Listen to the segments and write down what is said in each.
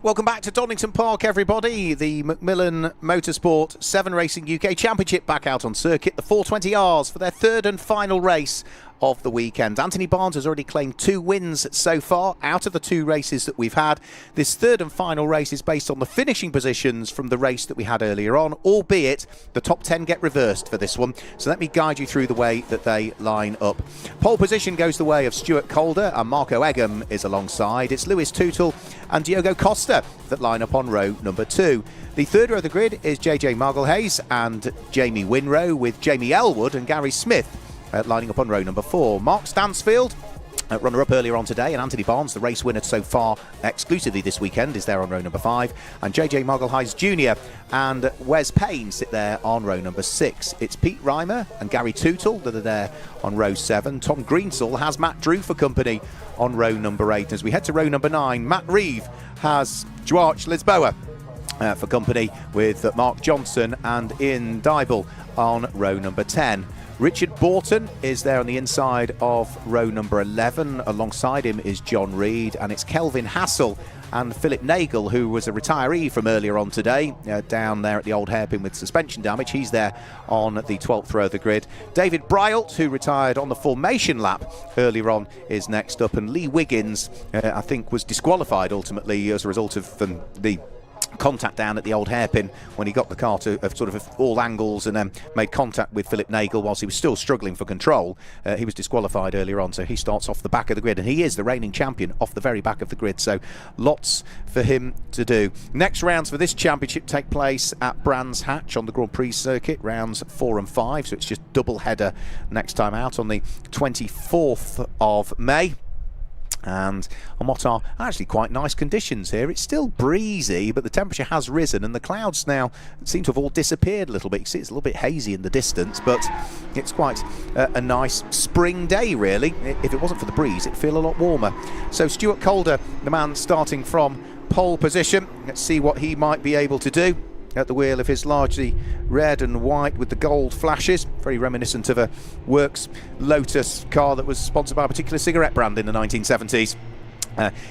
Welcome back to Donington Park, everybody. The Macmillan Motorsport 7 Racing UK Championship back out on circuit. The 420Rs for their third and final race of the weekend. Anthony Barnes has already claimed 2 wins so far out of the 2 races that we've had. This third and final race is based on the finishing positions from the race that we had earlier on, albeit the top 10 get reversed for this one. So let me guide you through the way that they line up. Pole position goes the way of Stuart Calder, and Marco Egham is alongside. It's Lewis Tootle and Diogo Costa that line up on row number 2. The third row of the grid is JJ Marglehays and Jamie Winrow, with Jamie Elwood and Gary Smith lining up on row number 4. Mark Stansfield, runner-up earlier on today, and Anthony Barnes, the race winner so far exclusively this weekend, is there on row number 5. And JJ Marglehays Jr. and Wes Payne sit there on row number 6. It's Pete Reimer and Gary Tootle that are there on row 7. Tom Greensall has Matt Drew for company on row number 8. As we head to row number 9, Matt Reeve has Dwarch Lisboa for company, with Mark Johnson and Ian Dybel on row number 10. Richard Borton is there on the inside of row number 11. Alongside him is John Reed, and it's Kelvin Hassel and Philip Nagel, who was a retiree from earlier on today, down there at the old hairpin with suspension damage. He's there on the 12th row of the grid. David Bryalt, who retired on the formation lap earlier on, is next up, and Lee Wiggins, I think, was disqualified ultimately as a result of the contact down at the old hairpin when he got the car to sort of all angles and then made contact with Philip Nagel whilst he was still struggling for control. He was disqualified earlier on, so he starts off the back of the grid, and he is the reigning champion off the very back of the grid, so lots for him to do. Next rounds for this championship take place at Brands Hatch on the Grand Prix circuit, rounds 4 and 5, so it's just double header next time out on the 24th of May. And on what are actually quite nice conditions here. It's still breezy, but the temperature has risen, and the clouds now seem to have all disappeared a little bit. You see it's a little bit hazy in the distance, but it's quite a nice spring day, really. If it wasn't for the breeze, it'd feel a lot warmer. So Stuart Calder, the man starting from pole position. Let's see what he might be able to do at the wheel of his largely red and white with the gold flashes, very reminiscent of a Works Lotus car that was sponsored by a particular cigarette brand in the 1970s.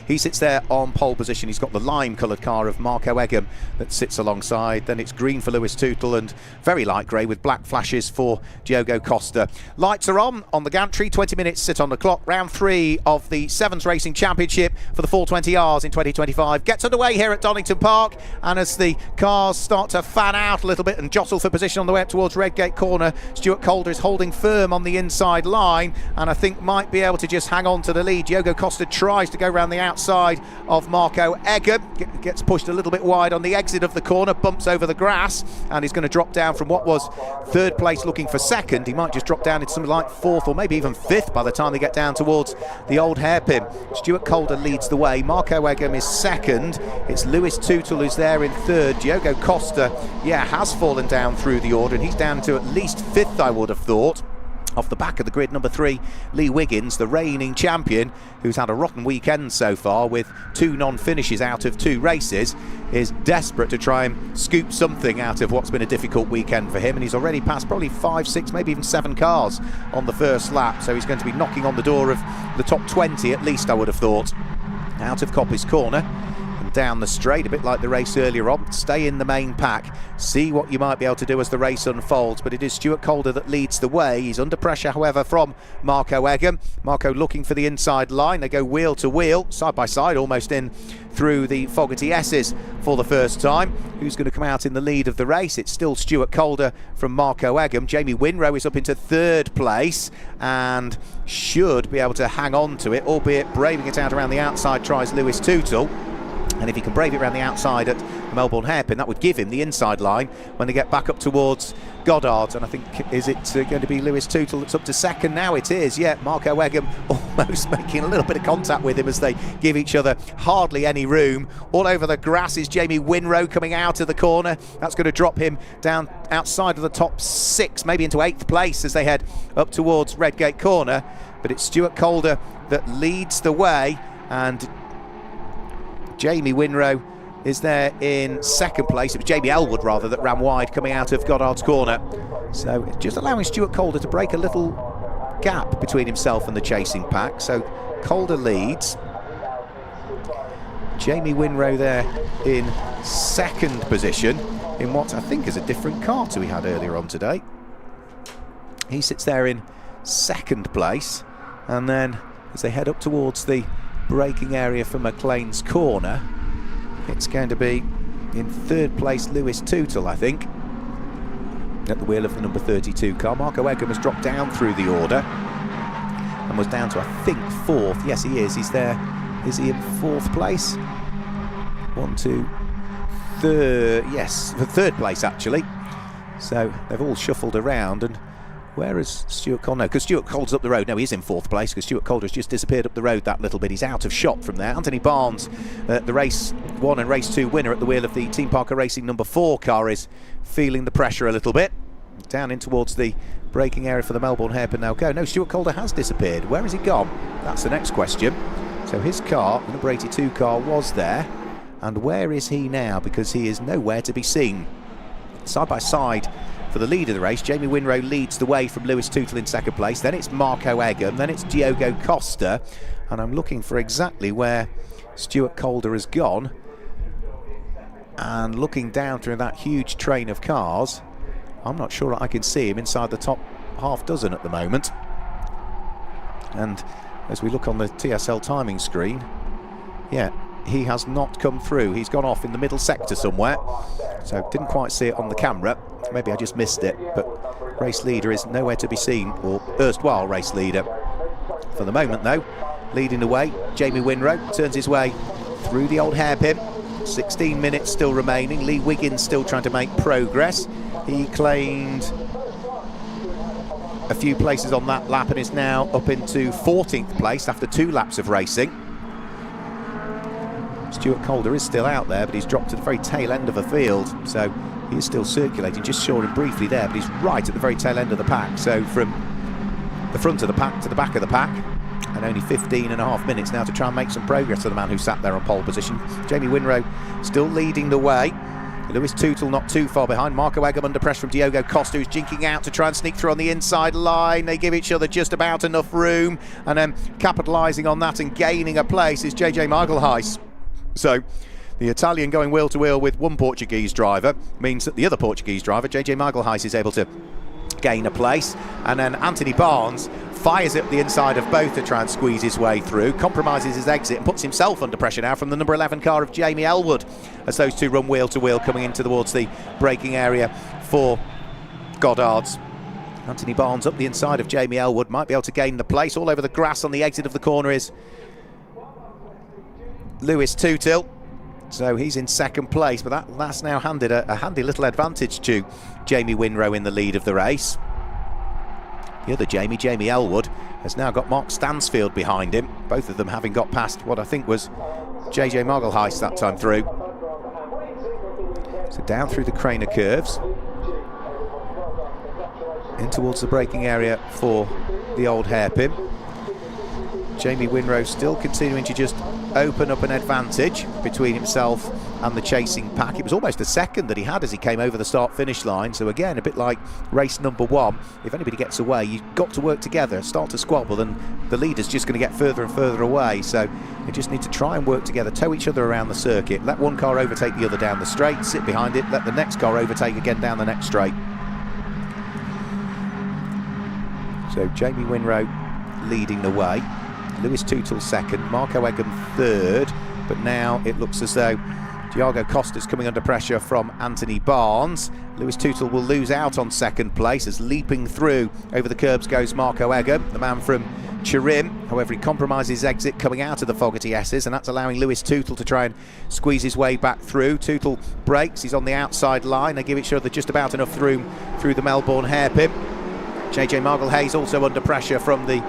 He sits there on pole position. He's got the lime-coloured car of Marco Egham that sits alongside. Then it's green for Lewis Tootle and very light grey with black flashes for Diogo Costa. Lights are on the gantry. 20 minutes sit on the clock. Round 3 of the Sevens Racing Championship for the 420Rs in 2025 gets underway here at Donington Park. And as the cars start to fan out a little bit and jostle for position on the way up towards Redgate Corner, Stuart Calder is holding firm on the inside line, and I think might be able to just hang on to the lead. Diogo Costa tries to go around the outside of Marco Egham, gets pushed a little bit wide on the exit of the corner, bumps over the grass, and he's going to drop down from what was third place looking for second. He might just drop down into something like 4th or maybe even 5th by the time they get down towards the old hairpin. Stuart Calder leads the way. Marco Egham is second. It's Lewis Tootle who's there in 3rd. Diogo Costa, has fallen down through the order, and he's down to at least 5th, I would have thought. Off the back of the grid, number 3, Lee Wiggins, the reigning champion, who's had a rotten weekend so far with 2 non-finishes out of 2 races, is desperate to try and scoop something out of what's been a difficult weekend for him, and he's already passed probably 5, 6, maybe even 7 cars on the first lap, so he's going to be knocking on the door of the top 20 at least, I would have thought. Out of Coppice Corner and down the straight, a bit like the race earlier on. Stay in the main pack, see what you might be able to do as the race unfolds, but it is Stuart Calder that leads the way. He's under pressure, however, from Marco Egham. Marco looking for the inside line. They go wheel to wheel, side by side, almost in through the Fogarty S's for the first time. Who's going to come out in the lead of the race? It's still Stuart Calder from Marco Egham. Jamie Winrow is up into 3rd place and should be able to hang on to it, albeit braving it out around the outside tries Lewis Tootle. And if he can brave it around the outside at the Melbourne hairpin, that would give him the inside line when they get back up towards Goddard's. And I think, is it going to be Lewis Tootle that's up to 2nd now? It is, Marco Egham almost making a little bit of contact with him as they give each other hardly any room. All over the grass is Jamie Winrow coming out of the corner. That's going to drop him down outside of the top 6, maybe into 8th place as they head up towards Redgate Corner. But it's Stuart Calder that leads the way, and Jamie Winrow is there in 2nd place. It was Jamie Elwood, rather, that ran wide coming out of Goddard's corner. So just allowing Stuart Calder to break a little gap between himself and the chasing pack. So Calder leads. Jamie Winrow there in second position in what I think is a different car to he had earlier on today. He sits there in second place, and then as they head up towards the braking area for McLean's corner, it's going to be in third place Lewis Tootle, I think, at the wheel of the number 32 car. Marco Egham has dropped down through the order and was down to, I think, fourth. Yes, he is. He's there. Is he in fourth place? 1, 2, third. Yes, for third place actually. So they've all shuffled around. And where is Stuart Calder? No, because Stuart Calder's up the road. No, he is in fourth place because Stuart Calder's just disappeared up the road that little bit. He's out of shot from there. Anthony Barnes, the race 1 and race 2 winner at the wheel of the Team Parker Racing number 4 car, is feeling the pressure a little bit. Down in towards the braking area for the Melbourne hairpin now go. No, Stuart Calder has disappeared. Where has he gone? That's the next question. So his car, the number 82 car, was there. And where is he now? Because he is nowhere to be seen. Side by side for the lead of the race, Jamie Winrow leads the way from Lewis Tootle in second place. Then it's Marco Egham. Then it's Diogo Costa. And I'm looking for exactly where Stuart Calder has gone. And looking down through that huge train of cars, I'm not sure I can see him inside the top half dozen at the moment. And as we look on the TSL timing screen, yeah, he has not come through. He's gone off in the middle sector somewhere, so didn't quite see it on the camera. Maybe I just missed it, but race leader is nowhere to be seen, or erstwhile race leader. For the moment though, leading the way, Jamie Winrow turns his way through the old hairpin. 16 minutes still remaining. Lee Wiggins still trying to make progress. He claimed a few places on that lap and is now up into 14th place after 2 laps of racing. Stuart Calder is still out there, but he's dropped to the very tail end of the field, so he is still circulating. Just saw him briefly there, but he's right at the very tail end of the pack. So from the front of the pack to the back of the pack, and only 15.5 minutes now to try and make some progress to the man who sat there on pole position. Jamie Winrow still leading the way. Lewis Tootle not too far behind. Marco Egham under pressure from Diogo Costa, who's jinking out to try and sneak through on the inside line. They give each other just about enough room, and then capitalising on that and gaining a place is JJ Magalhaes. So the Italian going wheel to wheel with one Portuguese driver means that the other Portuguese driver, JJ Magalhaes, is able to gain a place, and then Anthony Barnes fires it up the inside of both to try and squeeze his way through, compromises his exit and puts himself under pressure now from the number 11 car of Jamie Elwood as those two run wheel to wheel coming in towards the braking area for Goddard's. Anthony Barnes up the inside of Jamie Elwood, might be able to gain the place. All over the grass on the exit of the corner is Lewis Tootle. So he's in second place, but that's now handed a handy little advantage to Jamie Winrow in the lead of the race. The other Jamie Elwood, has now got Mark Stansfield behind him, both of them having got past what I think was JJ Magalhaes that time through. So down through the Craner curves, in towards the braking area for the old hairpin. Jamie Winrow still continuing to just open up an advantage between himself and the chasing pack. It was almost a second that he had as he came over the start-finish line. So again, a bit like race number 1, if anybody gets away, you've got to work together, start to squabble, and the leader's just going to get further and further away. So you just need to try and work together, tow each other around the circuit, let one car overtake the other down the straight, sit behind it, let the next car overtake again down the next straight. So Jamie Winrow leading the way. Lewis Tootle second, Marco Egham third, but now it looks as though Diogo Costa's coming under pressure from Anthony Barnes. Lewis Tootle will lose out on second place as leaping through over the curbs goes Marco Egham, the man from Turin. However, he compromises his exit coming out of the Fogarty S's, and that's allowing Lewis Tootle to try and squeeze his way back through. Tootle breaks, he's on the outside line. They give each other just about enough room through the Melbourne hairpin. JJ Magalhaes also under pressure from the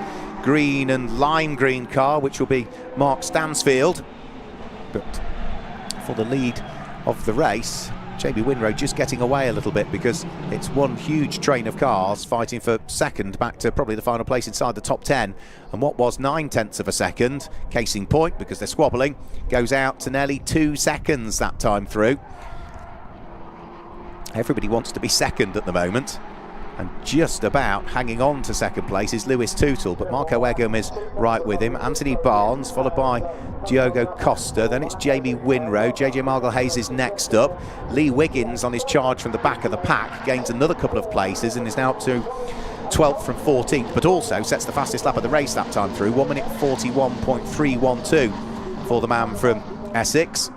green and lime green car, which will be Mark Stansfield. But for the lead of the race, Jamie Winrow just getting away a little bit because it's one huge train of cars fighting for second back to probably the final place inside the top 10, and what was 9/10 of a second, case in point, because they're squabbling, goes out to nearly 2 seconds that time through. Everybody wants to be second at the moment, And just about hanging on to second place is Lewis Tootle, but Marco Egham is right with him. Anthony Barnes, followed by Diogo Costa. Then it's Jamie Winrow. JJ Margle-Hayes is next up. Lee Wiggins on his charge from the back of the pack gains another couple of places and is now up to 12th from 14th, but also sets the fastest lap of the race that time through. 1 minute 41.312 for the man from Essex.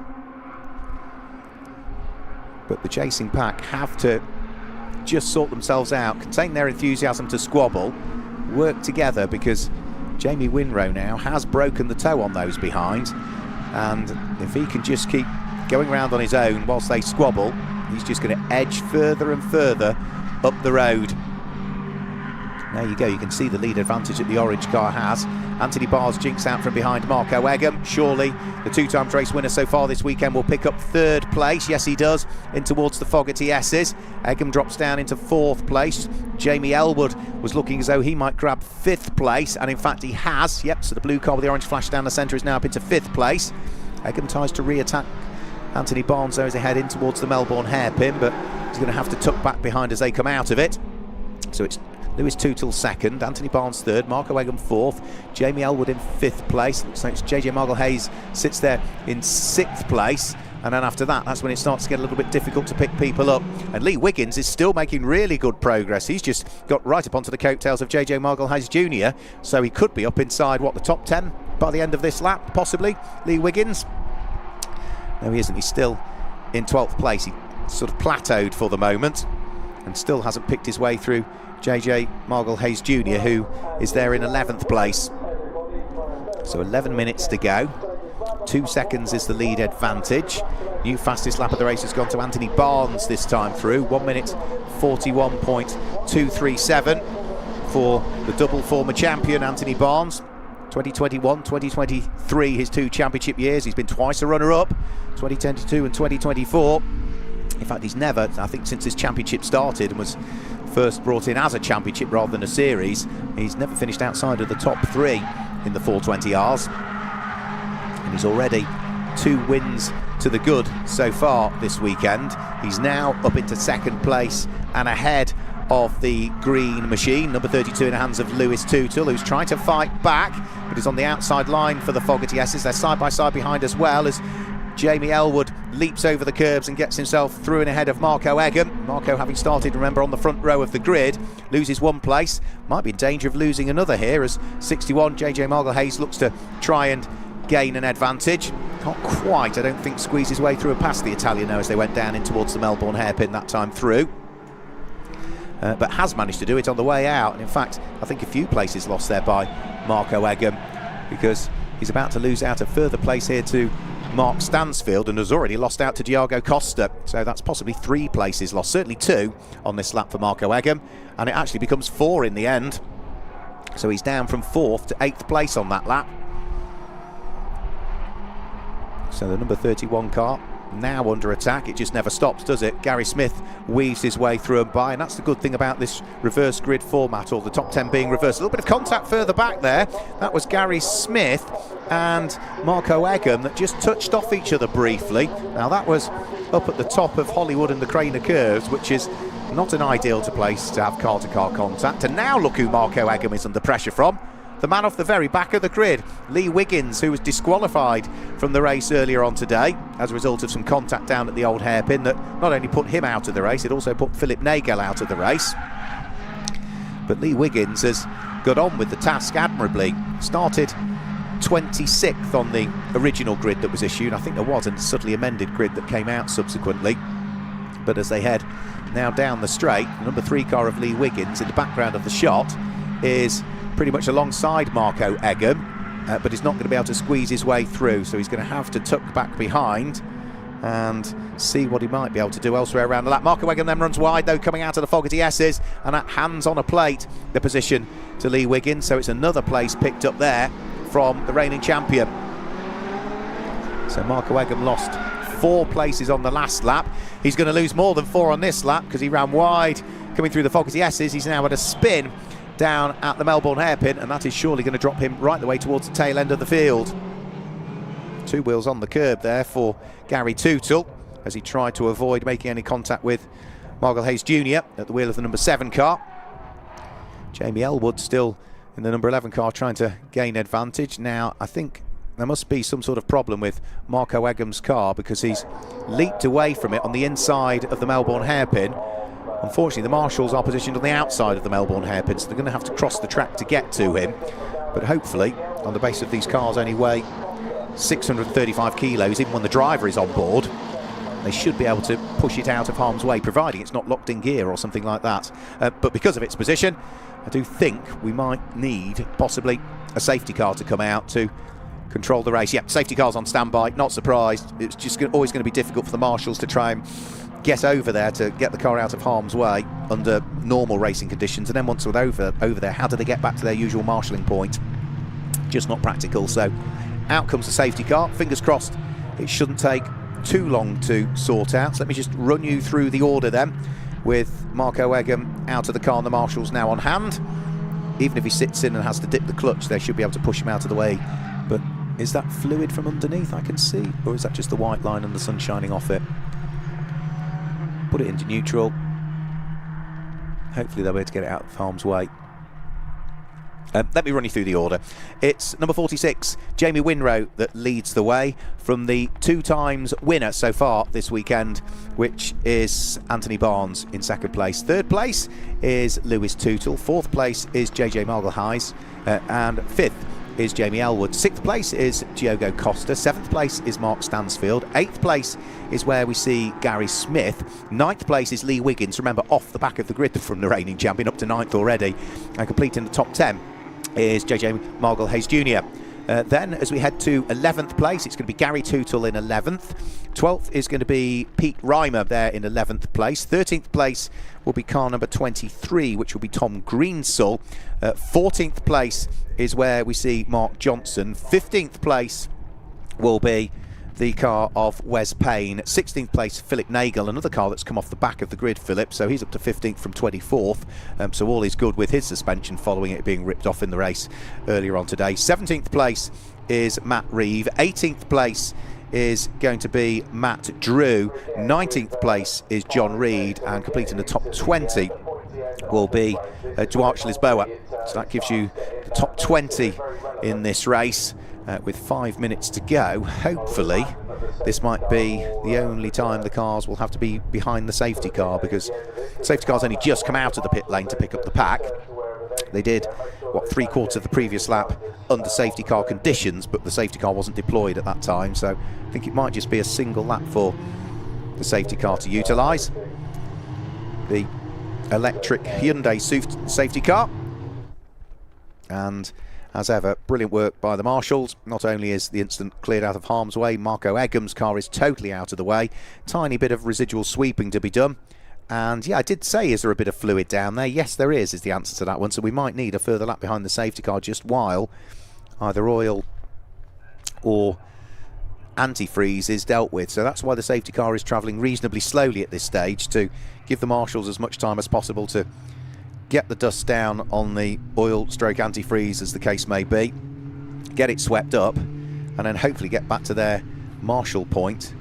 But the chasing pack have to just sort themselves out, contain their enthusiasm to squabble, work together, because Jamie Winrow now has broken the toe on those behind, and if he can just keep going around on his own whilst they squabble, he's just going to edge further and further up the road. There you go, you can see the lead advantage that the orange car has. Anthony Barnes jinks out from behind Marco Egham. Surely the 2-times race winner so far this weekend will pick up 3rd place. Yes, he does, in towards the Fogarty S's. Egham drops down into 4th place. Jamie Elwood was looking as though he might grab 5th place, and in fact he has. Yep, so the blue car with the orange flash down the centre is now up into 5th place. Egham tries to re-attack Anthony Barnes though as they head in towards the Melbourne hairpin, but he's going to have to tuck back behind as they come out of it. So it's Lewis Tootle 2nd, Anthony Barnes 3rd, Marco Egham 4th, Jamie Elwood in 5th place. Looks like JJ Margle-Hayes sits there in 6th place, and then after that, that's when it starts to get a little bit difficult to pick people up. And Lee Wiggins is still making really good progress. He's just got right up onto the coattails of JJ Margle-Hayes Jr., so he could be up inside, what, the top 10 by the end of this lap, possibly, Lee Wiggins? No, he isn't. He's still in 12th place. He sort of plateaued for the moment and still hasn't picked his way through JJ Margle-Hayes Jr., who is there in 11th place. So 11 minutes to go. 2 seconds is the lead advantage. New fastest lap of the race has gone to Anthony Barnes this time through. 1 minute 41.237 for the double former champion Anthony Barnes. 2021, 2023, his 2 championship years. He's been twice a runner-up, 2022 and 2024. In fact, he's never, I think since his championship started and was first brought in as a championship rather than a series, he's never finished outside of the top 3 in the 420Rs. And he's already 2 wins to the good so far this weekend. He's now up into 2nd place and ahead of the green machine, number 32 in the hands of Lewis Tootle, who's trying to fight back, but is on the outside line for the Fogarty S's. They're side by side behind as well, as Jamie Elwood leaps over the curbs and gets himself through and ahead of Marco Egham. Marco, having started, remember, on the front row of the grid, loses 1 place. Might be in danger of losing another here, as 61 JJ Margle-Hayes looks to try and gain an advantage. Can't quite, I don't think, squeeze his way through and past the Italiano as they went down in towards the Melbourne hairpin that time through. But has managed to do it on the way out. And in fact, I think a few places lost there by Marco Egham, because he's about to lose out a further place here to Mark Stansfield and has already lost out to Diogo Costa. So that's possibly 3 places lost, certainly 2 on this lap for Marco Egham, and it actually becomes 4 in the end. So he's down from 4th to 8th place on that lap. So the number 31 car now under attack. It just never stops, does it? Gary Smith weaves his way through and by, and that's the good thing about this reverse grid format, or the top 10 being reversed. A little bit of contact further back there. That was Gary Smith and Marco Egham that just touched off each other briefly. Now that was up at the top of Hollywood and the Craner curves, which is not an ideal place to have car-to-car contact. And now look who Marco Egham is under pressure from. The man off the very back of the grid, Lee Wiggins, who was disqualified from the race earlier on today as a result of some contact down at the old hairpin that not only put him out of the race, it also put Philip Nagel out of the race. But Lee Wiggins has got on with the task admirably. Started 26th on the original grid that was issued. I think there was a subtly amended grid that came out subsequently. But as they head now down the straight, the number 3 car of Lee Wiggins in the background of the shot is pretty much alongside Marco Egham, but he's not going to be able to squeeze his way through, so he's going to have to tuck back behind and see what he might be able to do elsewhere around the lap. Marco Egham then runs wide though, coming out of the Fogarty S's, and that hands on a plate the position to Lee Wiggins, so it's another place picked up there from the reigning champion. So Marco Egham lost 4 places on the last lap. He's going to lose more than 4 on this lap because he ran wide coming through the Fogarty S's. He's now at a spin down at the Melbourne hairpin, and that is surely going to drop him right the way towards the tail end of the field. 2 wheels on the curb there for Gary Tootle as he tried to avoid making any contact with Margle-Hayes Jr. at the wheel of the number 7 car. Jamie Elwood still in the number 11 car trying to gain advantage. Now, I think there must be some sort of problem with Marco Eggum's car because he's leaped away from it on the inside of the Melbourne hairpin. Unfortunately, the marshals are positioned on the outside of the Melbourne hairpin, so they're going to have to cross the track to get to him. But hopefully, on the basis of these cars only weigh 635 kilos, even when the driver is on board, they should be able to push it out of harm's way, providing it's not locked in gear or something like that. But because of its position, I do think we might need possibly a safety car to come out to control the race. Yeah, safety car's on standby, not surprised. It's just always going to be difficult for the marshals to try and get over there to get the car out of harm's way under normal racing conditions, and then once they're over there, how do they get back to their usual marshalling point? Just not practical. So out comes the safety car. Fingers crossed it shouldn't take too long to sort out. So let me just run you through the order then, with Marco Eggum out of the car and the marshals now on hand. Even if he sits in and has to dip the clutch, they should be able to push him out of the way. But is that fluid from underneath I can see, or is that just the white line and the sun shining off it? Put it into neutral. Hopefully they'll be able to get it out of harm's way. Let me run you through the order. It's number 46, Jamie Winrow, that leads the way from the 2 times winner so far this weekend, which is Anthony Barnes in second place. Third place is Lewis Tootle. Fourth place is JJ Margle-Hayes. And fifth is Jamie Elwood. Sixth place is Diogo Costa. Seventh place is Mark Stansfield. Eighth place is where we see Gary Smith. Ninth place is Lee Wiggins, remember, off the back of the grid from the reigning champion, up to ninth already. And completing the top 10 is JJ Margle-Hayes Jr. Then as we head to 11th place, it's going to be Gary Tootle in 11th. 12th is going to be Pete Reimer there in 11th place. 13th place will be car number 23, which will be Tom Greensull. 14th place is where we see Mark Johnson. 15th place will be the car of Wes Payne. 16th place, Philip Nagel, another car that's come off the back of the grid, Philip, so he's up to 15th from 24th, so all is good with his suspension following it being ripped off in the race earlier on today. 17th place is Matt Reeve. 18th place is going to be Matt Drew. 19th place is John Reed, and completing the top 20 will be Duarte Lisboa. So that gives you the top 20 in this race. With 5 minutes to go, hopefully this might be the only time the cars will have to be behind the safety car, because the safety car's only just come out of the pit lane to pick up the pack. They did, what, 3/4 of the previous lap under safety car conditions, but the safety car wasn't deployed at that time, so I think it might just be a single lap for the safety car to utilise. The electric Hyundai safety car. And as ever, brilliant work by the marshals. Not only is the incident cleared out of harm's way, Marco Eggum's car is totally out of the way. Tiny bit of residual sweeping to be done. And yeah, I did say, is there a bit of fluid down there? Yes, there is the answer to that one. So we might need a further lap behind the safety car just while either oil or antifreeze is dealt with. So that's why the safety car is travelling reasonably slowly at this stage, to give the marshals as much time as possible to get the dust down on the oil stroke antifreeze, as the case may be, get it swept up, and then hopefully get back to their marshal point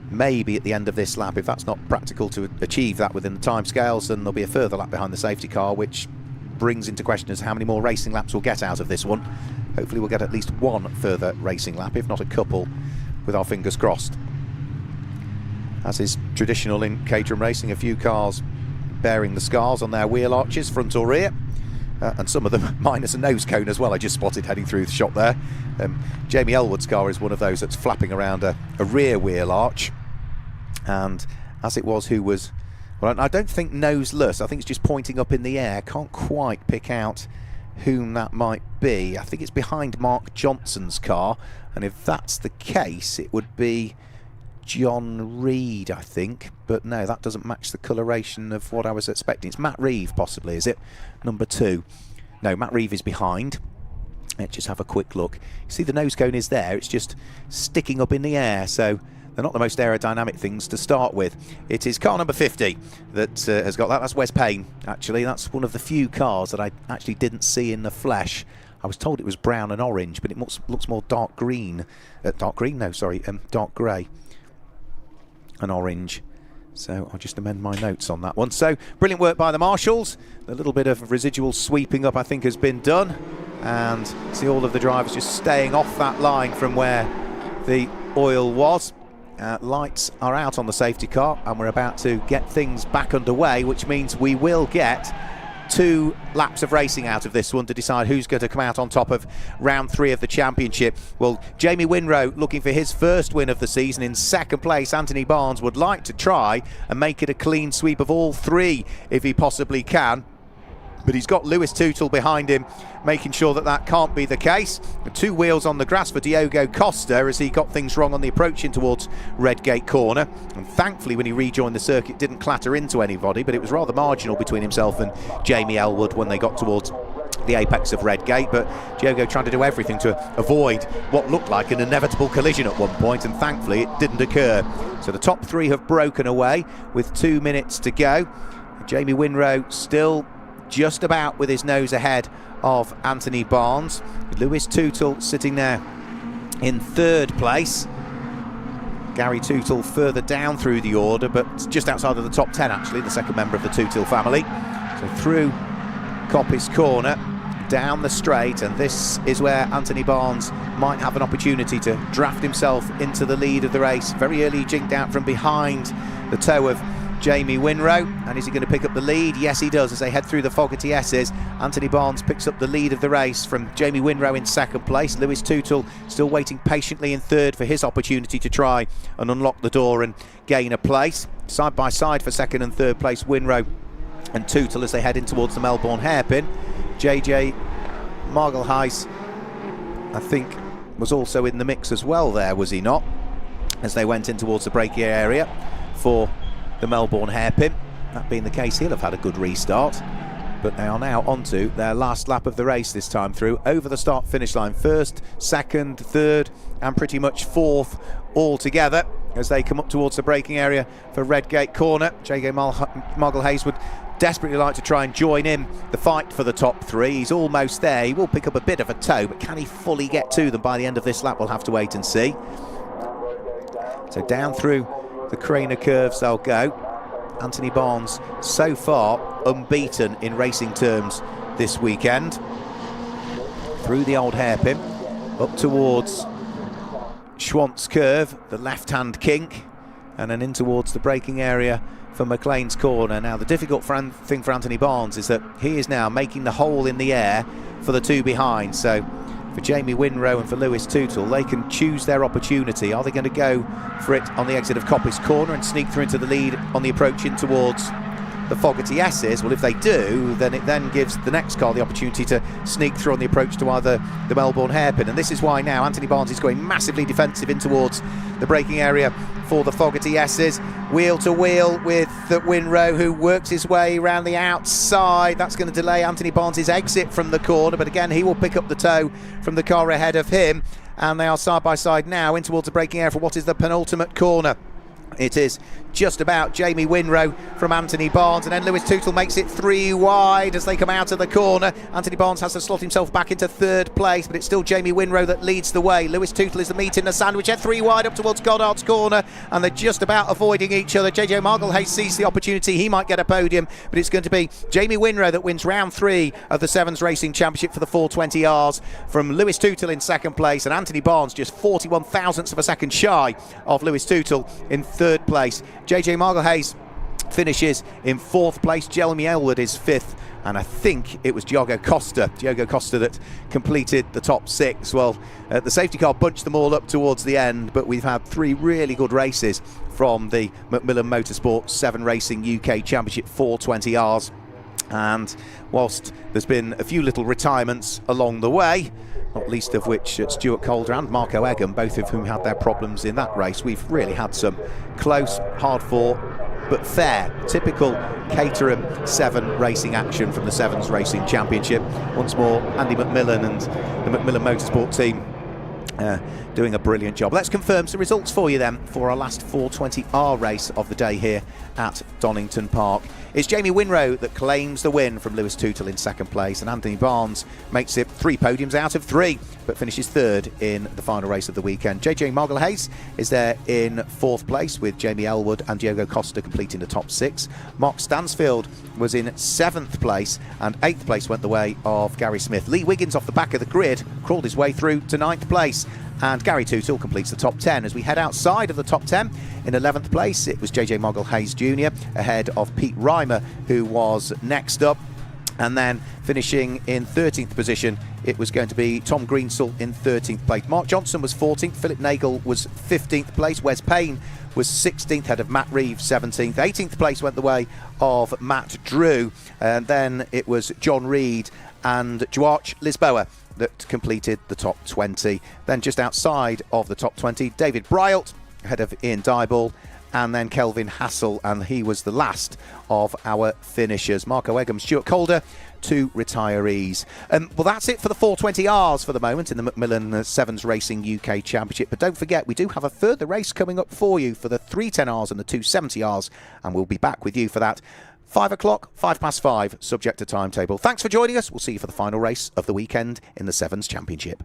maybe at the end of this lap. If that's not practical to achieve that within the time scales, then there'll be a further lap behind the safety car, which brings into question as how many more racing laps we'll get out of this one. Hopefully we'll get at least one further racing lap, if not a couple, with our fingers crossed. As is traditional in Caterham racing, a few cars bearing the scars on their wheel arches, front or rear, and some of them minus a nose cone as well. I just spotted heading through the shop there. Jamie Elwood's car is one of those that's flapping around a rear wheel arch, and as it was, who was, well, I don't think noseless, I think it's just pointing up in the air. Can't quite pick out whom that might be. I think it's behind Mark Johnson's car, and if that's the case, it would be John Reed, I think, but no, that doesn't match the coloration of what I was expecting. It's Matt Reeve, possibly, is it? Number 2. No, Matt Reeve is behind. Let's just have a quick look. You see the nose cone is there, it's just sticking up in the air, so they're not the most aerodynamic things to start with. It is car number 50 that has got that. That's Wes Payne, actually. That's one of the few cars that I actually didn't see in the flesh. I was told it was brown and orange, but it looks more dark green. Dark green? No, sorry, dark grey and orange. So I'll just amend my notes on that one. So brilliant work by the marshals. A little bit of residual sweeping up I think has been done, and see all of the drivers just staying off that line from where the oil was. Lights are out on the safety car and we're about to get things back underway, which means we will get 2 laps of racing out of this one to decide who's going to come out on top of round 3 of the championship. Well, Jamie Winrow looking for his first win of the season. In second place, Anthony Barnes would like to try and make it a clean sweep of all 3 if he possibly can. But he's got Lewis Tootle behind him, making sure that that can't be the case. 2 wheels on the grass for Diogo Costa as he got things wrong on the approach in towards Redgate Corner. And thankfully, when he rejoined the circuit, didn't clatter into anybody, but it was rather marginal between himself and Jamie Elwood when they got towards the apex of Redgate. But Diogo trying to do everything to avoid what looked like an inevitable collision at one point, and thankfully it didn't occur. So the top 3 have broken away with 2 minutes to go. Jamie Winrow still just about with his nose ahead of Anthony Barnes. Lewis Tootle sitting there in 3rd place. Gary Tootle further down through the order, but just outside of the top 10 actually, the second member of the Tootle family. So through Coppice Corner, down the straight, and this is where Anthony Barnes might have an opportunity to draft himself into the lead of the race. Very early jinked out from behind the toe of Jamie Winrow, and is he going to pick up the lead? Yes, he does, as they head through the Fogarty S's. Anthony Barnes picks up the lead of the race from Jamie Winrow in 2nd place. Lewis Tootle still waiting patiently in 3rd for his opportunity to try and unlock the door and gain a place. Side by side for 2nd and 3rd place, Winrow and Tootle as they head in towards the Melbourne hairpin. JJ Margelheis, I think, was also in the mix as well there, was he not? As they went in towards the braking area for the Melbourne hairpin. That being the case, he'll have had a good restart. But they are now onto their last lap of the race this time through, over the start finish line. 1st, 2nd, 3rd and pretty much 4th all together as they come up towards the braking area for Redgate Corner. JJ Margelheis would desperately like to try and join in the fight for the top 3. He's almost there. He will pick up a bit of a tow, but can he fully get to them by the end of this lap? We'll have to wait and see. So down through the Craner curves they'll go. Anthony Barnes so far unbeaten in racing terms this weekend. Through the old hairpin up towards Schwantz curve, the left-hand kink, and then in towards the braking area for McLean's Corner. Now the difficult thing for Anthony Barnes is that he is now making the hole in the air for the 2 behind. So for Jamie Winrow and for Lewis Tootle, they can choose their opportunity. Are they going to go for it on the exit of Coppice Corner and sneak through into the lead on the approach in towards the Fogarty S's? Well, if they do, then it then gives the next car the opportunity to sneak through on the approach to either the Melbourne hairpin. And this is why now Anthony Barnes is going massively defensive in towards the braking area for the Fogarty S's. Wheel to wheel with Winrow, who works his way around the outside. That's going to delay Anthony Barnes' exit from the corner, but again he will pick up the tow from the car ahead of him, and they are side by side now in towards the braking area for what is the penultimate corner. It is just about Jamie Winrow from Anthony Barnes, and then Lewis Tootle makes it 3 wide as they come out of the corner. Anthony Barnes has to slot himself back into 3rd place, but it's still Jamie Winrow that leads the way. Lewis Tootle is the meat in the sandwich, at 3 wide up towards Goddard's Corner, and they're just about avoiding each other. JJ Margelheis sees the opportunity, he might get a podium, but it's going to be Jamie Winrow that wins round 3 of the Sevens Racing Championship for the 420Rs from Lewis Tootle in 2nd place, and Anthony Barnes just 41 thousandths of a second shy of Lewis Tootle in 3rd place. JJ Margelheis finishes in 4th place. Jeremy Elwood is 5th, and I think it was Diogo Costa that completed the top 6. Well, the safety car bunched them all up towards the end, but we've had 3 really good races from the Macmillan Motorsport 7 Racing UK Championship 420Rs, and whilst there's been a few little retirements along the way, not least of which Stuart Calder and Marco Egan, both of whom had their problems in that race, we've really had some close, hard-fought but fair, typical Caterham 7 racing action from the Sevens Racing Championship. Once more, Andy McMillan and the Macmillan Motorsport team doing a brilliant job. Let's confirm some results for you then for our last 420R race of the day here at Donington Park. It's Jamie Winrow that claims the win from Lewis Tootle in second place, and Anthony Barnes makes it 3 podiums out of 3, but finishes third in the final race of the weekend. JJ Margolhase is there in fourth place, with Jamie Elwood and Diogo Costa completing the top 6. Mark Stansfield was in 7th place, and 8th place went the way of Gary Smith. Lee Wiggins off the back of the grid crawled his way through to 9th place, and Gary Tootle completes the top 10. As we head outside of the top 10, in 11th place it was JJ Margolhase Jr. ahead of Pete Reimer, who was next up. And then finishing in 13th position, it was going to be Tom Greensall in 13th place. Mark Johnson was 14th, Philip Nagel was 15th place, Wes Payne was 16th, ahead of Matt Reeves 17th. 18th place went the way of Matt Drew, and then it was John Reed and Joach Lisboa that completed the top 20. Then just outside of the top 20, David Bryalt ahead of Ian Dyball, and then Kelvin Hassel, and he was the last of our finishers. Marco Egham, Stuart Calder, 2 retirees. Well, that's it for the 420Rs for the moment in the Macmillan Sevens Racing UK Championship. But don't forget, we do have a further race coming up for you for the 310Rs and the 270Rs, and we'll be back with you for that 5 o'clock, 5:05, subject to timetable. Thanks for joining us. We'll see you for the final race of the weekend in the Sevens Championship.